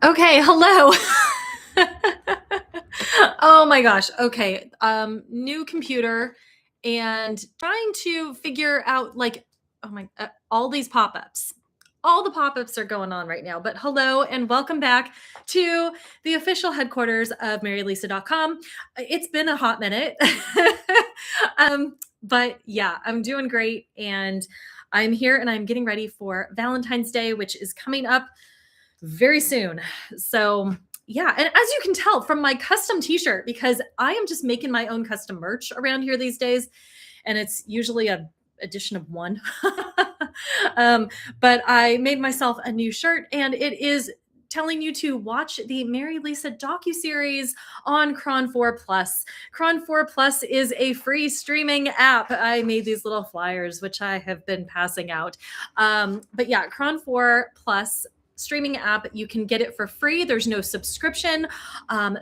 Okay, hello. Oh my gosh. Okay. New computer and trying to figure out oh my all these pop-ups. All the pop-ups are going on right now. But hello and welcome back to the official headquarters of marylisa.com. It's been a hot minute. But yeah, I'm doing great and I'm here and I'm getting ready for Valentine's Day, which is coming up very soon. So, yeah, and as you can tell from my custom t-shirt, because I am just making my own custom merch around here these days, and it's usually a edition of one. um, but I made myself a new shirt, and it is telling you to watch the Mary Lisa docu-series on Cron 4 Plus. Cron 4 Plus is a free streaming app. I made these little flyers, which I have been passing out. But yeah, Cron 4 Plus streaming app. You can get it for free. There's no subscription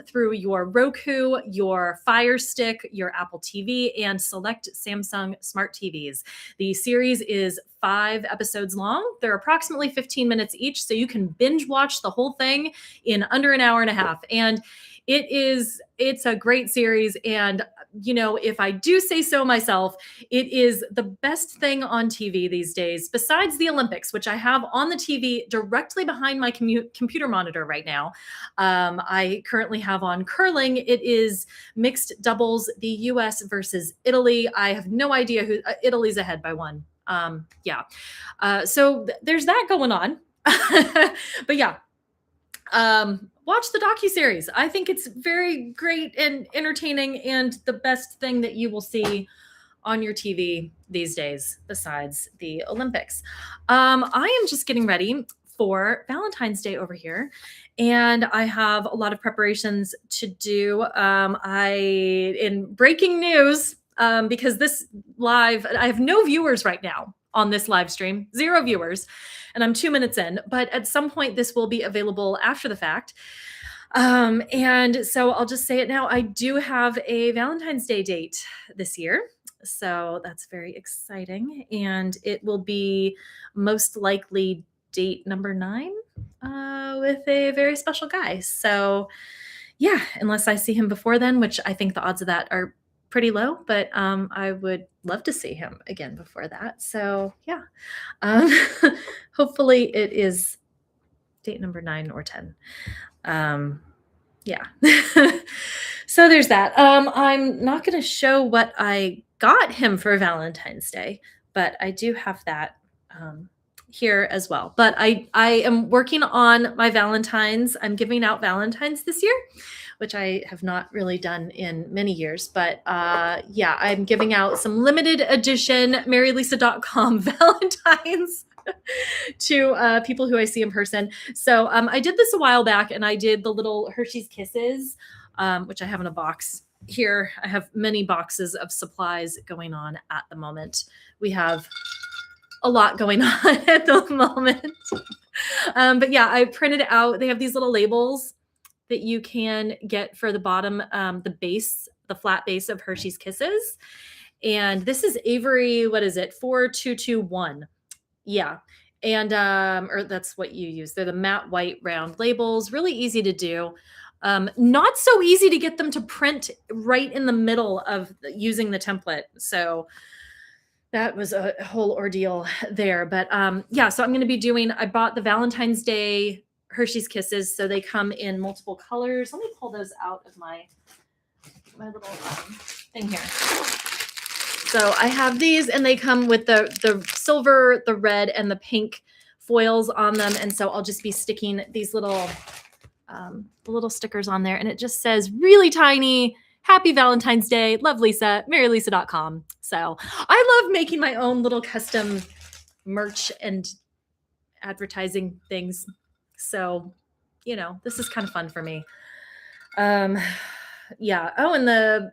through your Roku, your Fire Stick, your Apple TV, and select Samsung smart TVs. The series is 5 episodes long. They're approximately 15 minutes each, so you can binge watch the whole thing in under an hour and a half. And it's a great series. And, if I do say so myself, it is the best thing on TV these days, besides the Olympics, which I have on the TV directly behind my computer monitor right now. I currently have on curling. It is mixed doubles, the US versus Italy. I have no idea who Italy's ahead by one. Yeah. There's that going on. But yeah, watch the docu-series. I think it's very great and entertaining and the best thing that you will see on your TV these days besides the Olympics. I am just getting ready for Valentine's Day over here, and I have a lot of preparations to do. In breaking news, because this live, I have no viewers right now on this live stream, 0 viewers, and I'm 2 minutes in, but at some point this will be available after the fact. And so I'll just say it now. I do have a Valentine's Day date this year. So that's very exciting. And it will be most likely date number 9 with a very special guy. So, yeah, unless I see him before then, which I think the odds of that are pretty low, but I would love to see him again before that. So, yeah, um, hopefully it is date number 9 or 10. Yeah. So there's that. I'm not going to show what I got him for Valentine's Day, but I do have that here as well. But I am working on my Valentines. I'm giving out Valentines this year, which I have not really done in many years. But yeah, I'm giving out some limited edition marylisa.com Valentines to people who I see in person. So I did this a while back, and I did the little Hershey's Kisses, which I have in a box here. I have many boxes of supplies going on at the moment. We have a lot going on at the moment. But yeah, I printed out, they have these little labels that you can get for the bottom, the base, the flat base of Hershey's Kisses. And this is Avery, what is it? 4221. Yeah. And or that's what you use. They're the matte white round labels, really easy to do. Not so easy to get them to print right in the middle of using the template. So that was a whole ordeal there. But yeah, so I'm going to be doing, I bought the Valentine's Day Hershey's Kisses. So they come in multiple colors. Let me pull those out of my little thing here. So I have these, and they come with the silver, the red, and the pink foils on them. And so I'll just be sticking these little stickers on there, and it just says really tiny, "Happy Valentine's Day, love Lisa, marylisa.com." So I love making my own little custom merch and advertising things. So, this is kind of fun for me. Yeah. Oh, and the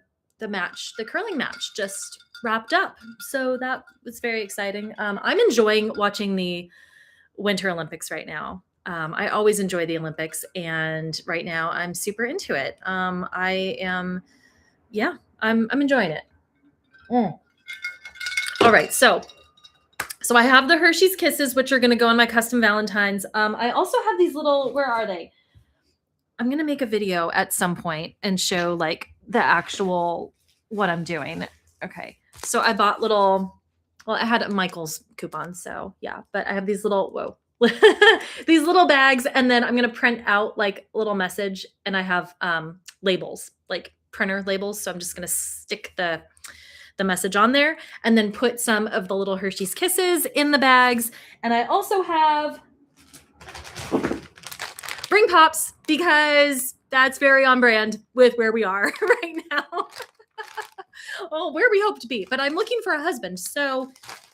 curling match just wrapped up. So that was very exciting. I'm enjoying watching the Winter Olympics right now. I always enjoy the Olympics, and right now I'm super into it. I'm enjoying it. All right. So I have the Hershey's Kisses, which are going to go on my custom Valentines. I also have these little, where are they? I'm gonna make a video at some point and show like the actual what I'm doing. Okay. So I bought little, well, I had a Michael's coupon, so yeah, but I have these little, whoa. These little bags, and then I'm gonna print out like a little message, and I have labels, like printer labels. So I'm just gonna stick the message on there and then put some of the little Hershey's Kisses in the bags. And I also have Ring Pops because that's very on brand with where we are right now. Well, where we hope to be, but I'm looking for a husband. So,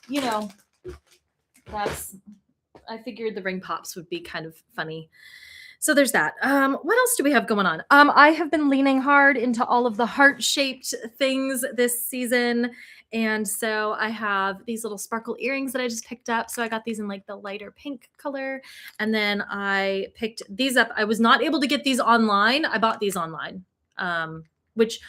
you know, I figured the Ring Pops would be kind of funny. So there's that. What else do we have going on? I have been leaning hard into all of the heart-shaped things this season. And so I have these little sparkle earrings that I just picked up. So I got these in like the lighter pink color. And then I picked these up. I was not able to get these online. I bought these online, which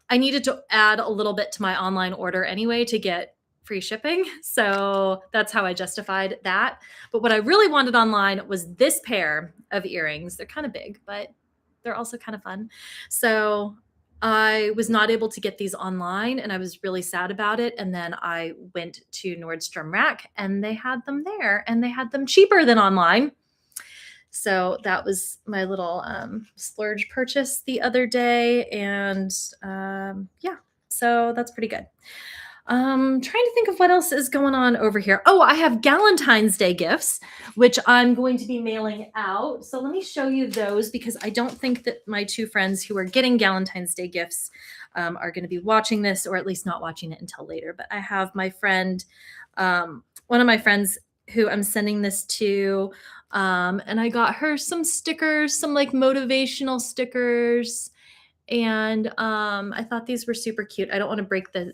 I needed to add a little bit to my online order anyway to get free shipping. So that's how I justified that. But what I really wanted online was this pair of earrings. They're kind of big, but they're also kind of fun. So I was not able to get these online and I was really sad about it. And then I went to Nordstrom Rack and they had them there and they had them cheaper than online. So that was my little splurge purchase the other day. And yeah, so that's pretty good. Trying to think of what else is going on over here. Oh, I have Valentine's Day gifts, which I'm going to be mailing out. So let me show you those because I don't think that my two friends who are getting Valentine's Day gifts are going to be watching this, or at least not watching it until later. But I have my friend, one of my friends who I'm sending this to, and I got her some stickers, some like motivational stickers. And I thought these were super cute. I don't want to break the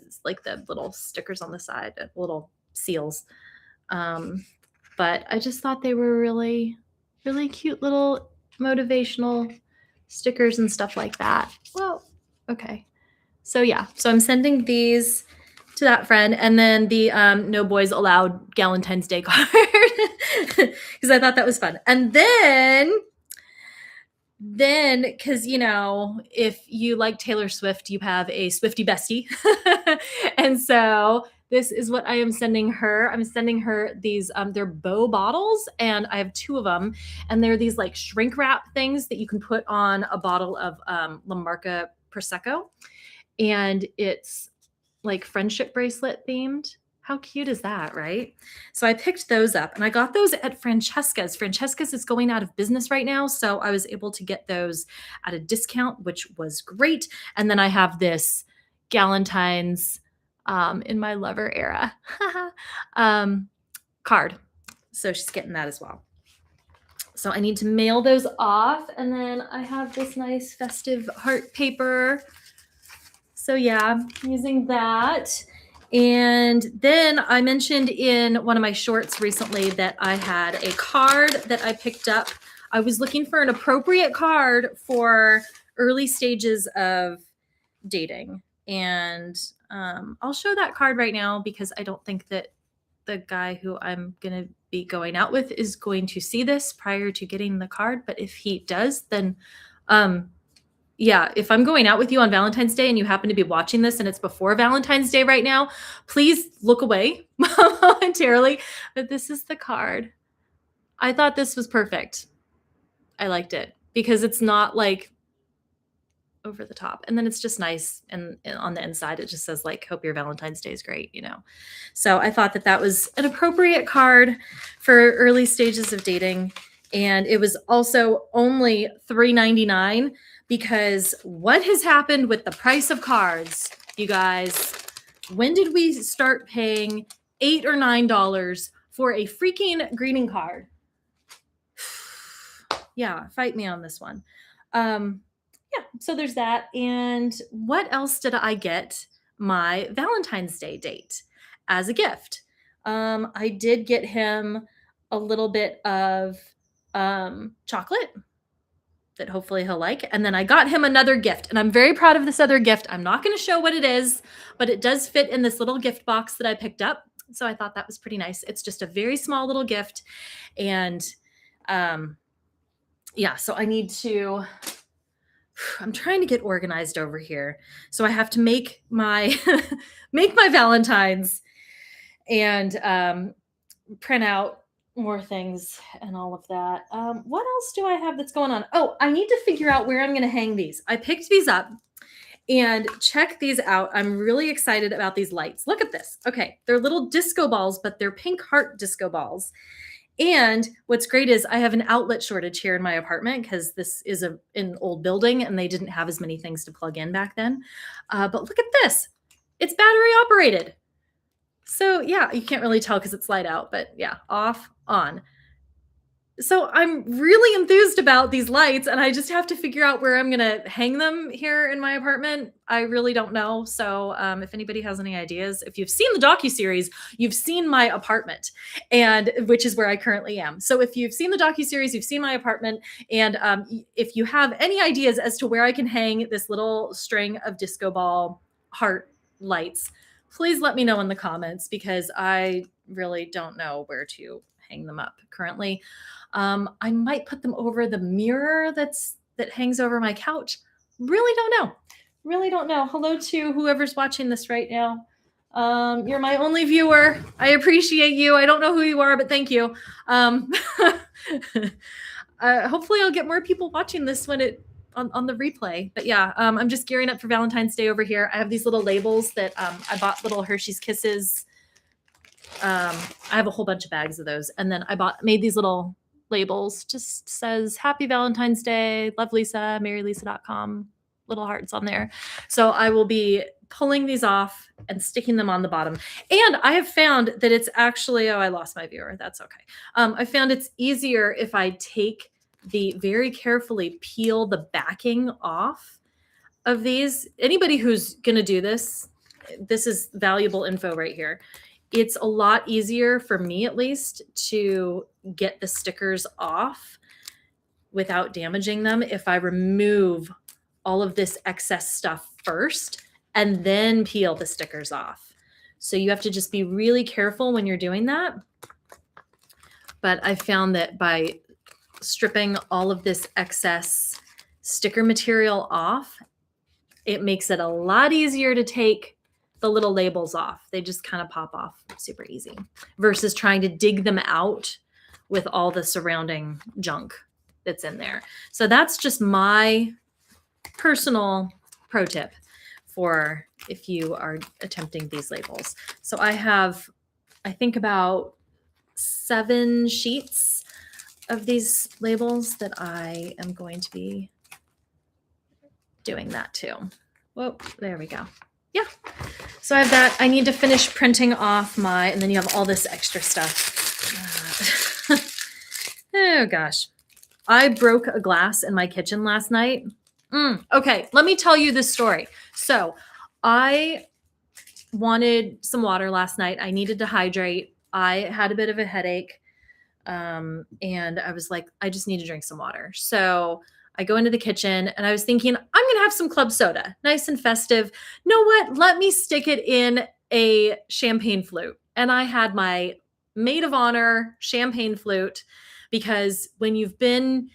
little stickers on the side, little seals. But I just thought they were really, really cute little motivational stickers and stuff like that. Well, okay. So yeah, so I'm sending these to that friend, and then the no boys allowed Valentine's Day card because I thought that was fun. And then because if you like Taylor Swift, you have a Swiftie bestie. And so this is what I am sending her. I'm sending her these they're bow bottles, and I have two of them, and they're these like shrink wrap things that you can put on a bottle of La Marca Prosecco, and it's like friendship bracelet themed. How cute is that, right? So I picked those up and I got those at Francesca's. Francesca's is going out of business right now. So I was able to get those at a discount, which was great. And then I have this Galentine's in my lover era card. So she's getting that as well. So I need to mail those off. And then I have this nice festive heart paper. So yeah, using that. And then I mentioned in one of my shorts recently that I had a card that I picked up. I was looking for an appropriate card for early stages of dating. And I'll show that card right now because I don't think that the guy who I'm going to be going out with is going to see this prior to getting the card. But if he does, then yeah, if I'm going out with you on Valentine's Day and you happen to be watching this and it's before Valentine's Day right now, please look away momentarily. But this is the card. I thought this was perfect. I liked it because it's not like over the top. And then it's just nice. And on the inside, it just says like, hope your Valentine's Day is great, So I thought that that was an appropriate card for early stages of dating. And it was also only $3.99. Because what has happened with the price of cards, you guys? When did we start paying $8 or $9 for a freaking greeting card? Yeah, fight me on this one. Yeah, so there's that. And what else did I get my Valentine's Day date as a gift? I did get him a little bit of chocolate that hopefully he'll like. And then I got him another gift, and I'm very proud of this other gift. I'm not going to show what it is, but it does fit in this little gift box that I picked up. So I thought that was pretty nice. It's just a very small little gift. And yeah, so I need to I'm trying to get organized over here. So I have to make my make my Valentines and print out more things and all of that. What else do I have that's going on? Oh, I need to figure out where I'm going to hang these. I picked these up and check these out. I'm really excited about these lights. Look at this. Okay, they're little disco balls, but they're pink heart disco balls. And what's great is I have an outlet shortage here in my apartment because this is an old building and they didn't have as many things to plug in back then. But look at this. It's battery operated. So yeah, you can't really tell because it's light out, but yeah, off, on. So I'm really enthused about these lights and I just have to figure out where I'm going to hang them here in my apartment. I really don't know. So if anybody has any ideas, if you've seen the docuseries, you've seen my apartment, and which is where I currently am. So if you've seen the docuseries, you've seen my apartment, and if you have any ideas as to where I can hang this little string of disco ball heart lights, please let me know in the comments because I really don't know where to hang them up currently. I might put them over the mirror that hangs over my couch. Really don't know. Really don't know. Hello to whoever's watching this right now. You're my only viewer. I appreciate you. I don't know who you are, but thank you. Hopefully I'll get more people watching this when it on the replay. But yeah, I'm just gearing up for Valentine's Day over here. I have these little labels that I bought, little Hershey's Kisses. I have a whole bunch of bags of those. And then made these little labels, just says Happy Valentine's Day, love Lisa, marylisa.com, little hearts on there. So I will be pulling these off and sticking them on the bottom. And I have found that it's actually, oh, I lost my viewer. That's okay. I found it's easier if I take very carefully peel the backing off of these. Anybody who's going to do this is valuable info right here. It's a lot easier for me, at least, to get the stickers off without damaging them if I remove all of this excess stuff first and then peel the stickers off. So you have to just be really careful when you're doing that. But I found that by stripping all of this excess sticker material off, it makes it a lot easier to take the little labels off. They just kind of pop off super easy versus trying to dig them out with all the surrounding junk that's in there. So that's just my personal pro tip for if you are attempting these labels. So I have, I think, about 7 sheets of these labels that I am going to be doing that too. Whoa, there we go. Yeah. So I have that. I need to finish printing off and then you have all this extra stuff. Oh gosh. I broke a glass in my kitchen last night. Okay, let me tell you this story. So I wanted some water last night. I needed to hydrate. I had a bit of a headache. And I was like, I just need to drink some water. So I go into the kitchen and I was thinking, I'm going to have some club soda, nice and festive. Know what? Let me stick it in a champagne flute. And I had my maid of honor champagne flute because when you've been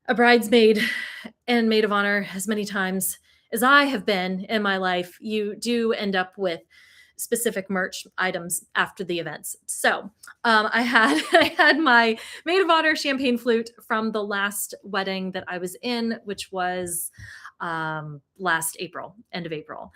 a bridesmaid and maid of honor as many times as I have been in my life, you do end up with specific merch items after the events. So I had my maid of honor champagne flute from the last wedding that I was in, which was last April, end of April.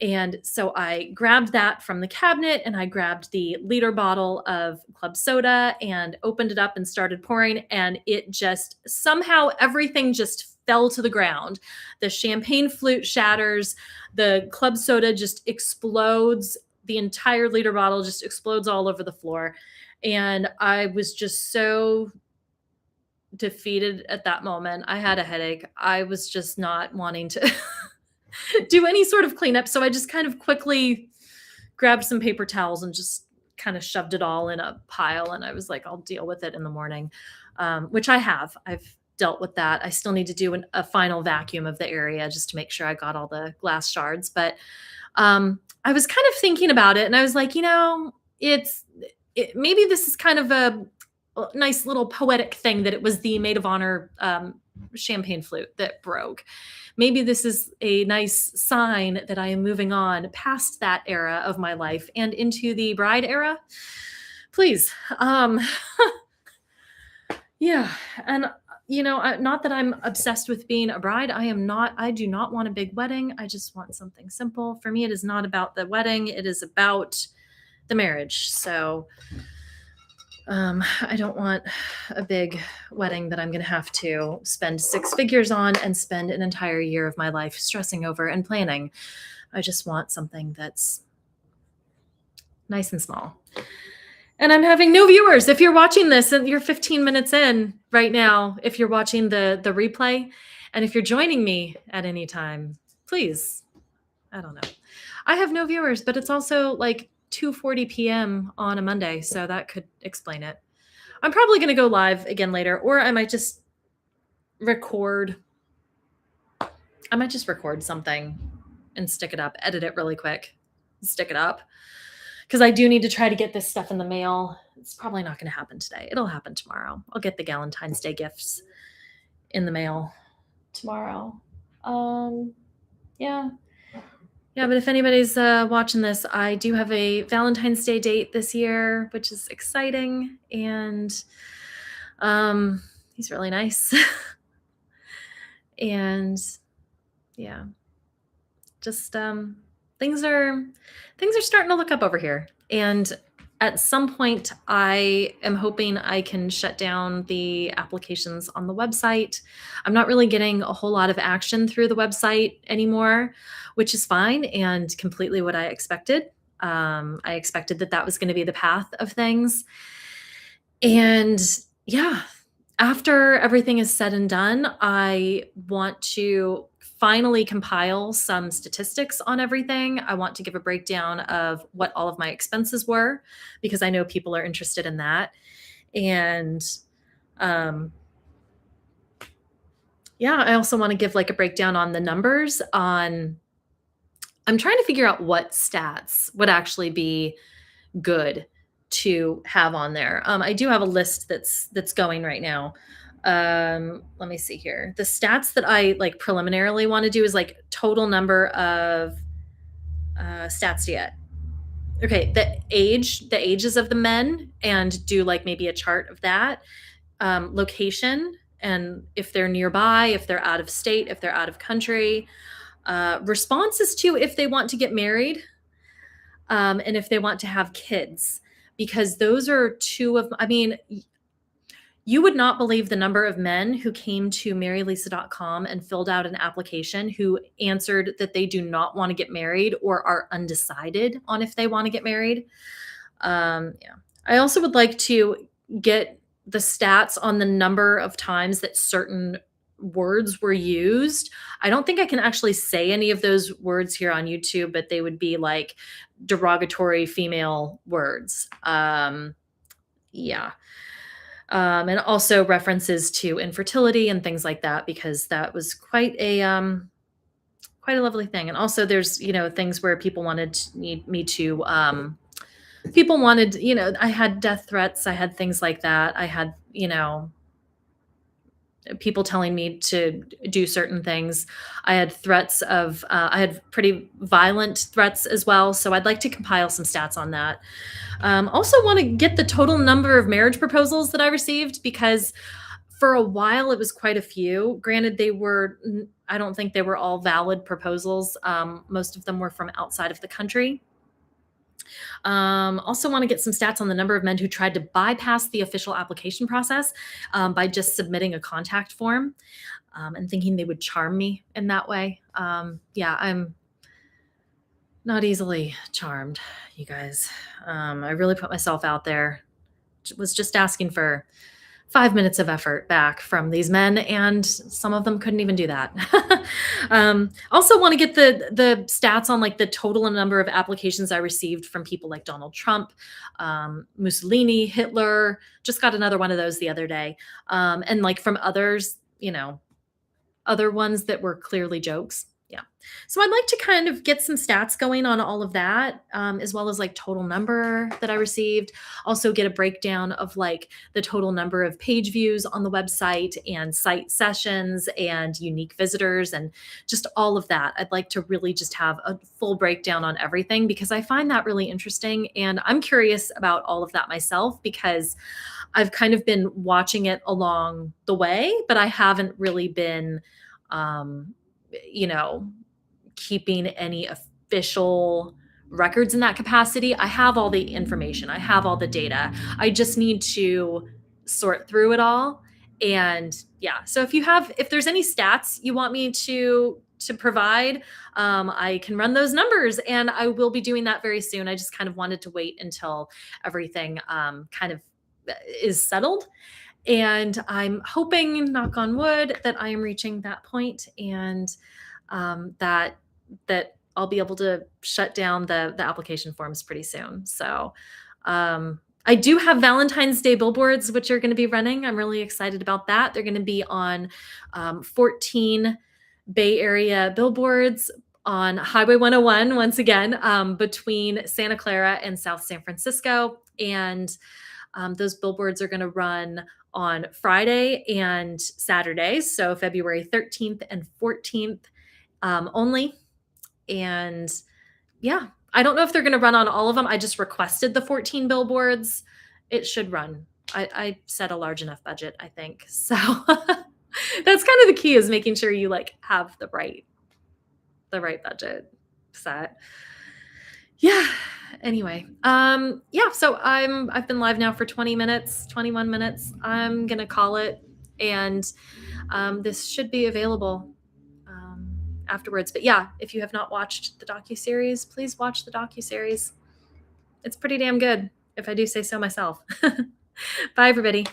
And so I grabbed that from the cabinet and I grabbed the liter bottle of club soda and opened it up and started pouring. And it just somehow everything just fell to the ground. The champagne flute shatters, the club soda just explodes. The entire liter bottle just explodes all over the floor. And I was just so defeated at that moment. I had a headache. I was just not wanting to do any sort of cleanup. So I just kind of quickly grabbed some paper towels and just kind of shoved it all in a pile. And I was like, I'll deal with it in the morning, which I have. I've dealt with that. I still need to do a final vacuum of the area just to make sure I got all the glass shards. But I was kind of thinking about it and I was like, maybe this is kind of a nice little poetic thing that it was the maid of honor champagne flute that broke. Maybe this is a nice sign that I am moving on past that era of my life and into the bride era. Please. Yeah, and, not that I'm obsessed with being a bride, I do not want a big wedding, I just want something simple. For me, it is not about the wedding, it is about the marriage, so, I don't want a big wedding that I'm gonna have to spend 6 figures on and spend an entire year of my life stressing over and planning. I just want something that's nice and small. And I'm having no viewers. If you're watching this and you're 15 minutes in right now, if you're watching the replay, and if you're joining me at any time, please, I don't know. I have no viewers, but it's also like 2:40 p.m. on a Monday, so that could explain it. I'm probably going to go live again later, or I might just record. I might just record something and stick it up, edit it really quick, stick it up. Because I do need to try to get this stuff in the mail. It's probably not going to happen today. It'll happen tomorrow. I'll get the Valentine's Day gifts in the mail tomorrow. Yeah. Yeah, but if anybody's watching this, I do have a Valentine's Day date this year, which is exciting. And he's really nice. And yeah, just things are starting to look up over here. And at some point, I am hoping I can shut down the applications on the website. I'm not really getting a whole lot of action through the website anymore, which is fine and completely what I expected. I expected that was going to be the path of things. And yeah, after everything is said and done, I want to finally compile some statistics on everything. I want to give a breakdown of what all of my expenses were, because I know people are interested in that. And yeah, I also want to give like a breakdown on the numbers on, I'm trying to figure out what stats would actually be good to have on there. I do have a list that's going right now. Let me see here. The stats that I like preliminarily want to do is like total number of stats to get. Okay, the ages of the men, and do like maybe a chart of that. Location, and if they're nearby, if they're out of state, if they're out of country. Responses to if they want to get married, and if they want to have kids, because those are two of, I mean, you would not believe the number of men who came to marylisa.com and filled out an application who answered that they do not want to get married or are undecided on if they want to get married. Yeah. I also would like to get the stats on the number of times that certain words were used. I don't think I can actually say any of those words here on YouTube, but they would be like derogatory female words. Yeah. And also references to infertility and things like that, because that was quite a lovely thing. And also there's, things where people wanted me to, people wanted, I had death threats. I had things like that. I had, people telling me to do certain things. I had threats of, I had pretty violent threats as well. So I'd like to compile some stats on that. Also want to get the total number of marriage proposals that I received, because for a while it was quite a few. Granted, I don't think they were all valid proposals. Most of them were from outside of the country. Also want to get some stats on the number of men who tried to bypass the official application process by just submitting a contact form and thinking they would charm me in that way. Yeah, I'm not easily charmed, you guys. I really put myself out there. Was just asking for 5 minutes of effort back from these men, and some of them couldn't even do that. Also want to get the stats on like the total number of applications I received from people like Donald Trump, Mussolini, Hitler. Just got another one of those the other day. And like from others, other ones that were clearly jokes. Yeah. So I'd like to kind of get some stats going on all of that, as well as like total number that I received. Also, get a breakdown of like the total number of page views on the website and site sessions and unique visitors and just all of that. I'd like to really just have a full breakdown on everything because I find that really interesting. And I'm curious about all of that myself because I've kind of been watching it along the way, but I haven't really been. Um, you know, keeping any official records in that capacity. I have all the information, I have all the data. I just need to sort through it all. And yeah, so if there's any stats you want me to provide, I can run those numbers and I will be doing that very soon. I just kind of wanted to wait until everything kind of is settled, and I'm hoping, knock on wood, that I am reaching that point and that I'll be able to shut down the application forms pretty soon. So I do have Valentine's Day billboards, which are going to be running. I'm really excited about that. They're going to be on 14 Bay Area billboards on Highway 101, once again, between Santa Clara and South San Francisco. And those billboards are going to run on Friday and Saturday, so February 13th and 14th only. And yeah, I don't know if they're going to run on all of them. I just requested the 14 billboards. It should run. I set a large enough budget, I think. So that's kind of the key, is making sure you like have the right budget set. Yeah. Anyway, yeah, so I've been live now for 20 minutes, 21 minutes. I'm gonna call it, and this should be available afterwards. But yeah, if you have not watched the docuseries, please watch the docuseries. It's pretty damn good, if I do say so myself. Bye, everybody.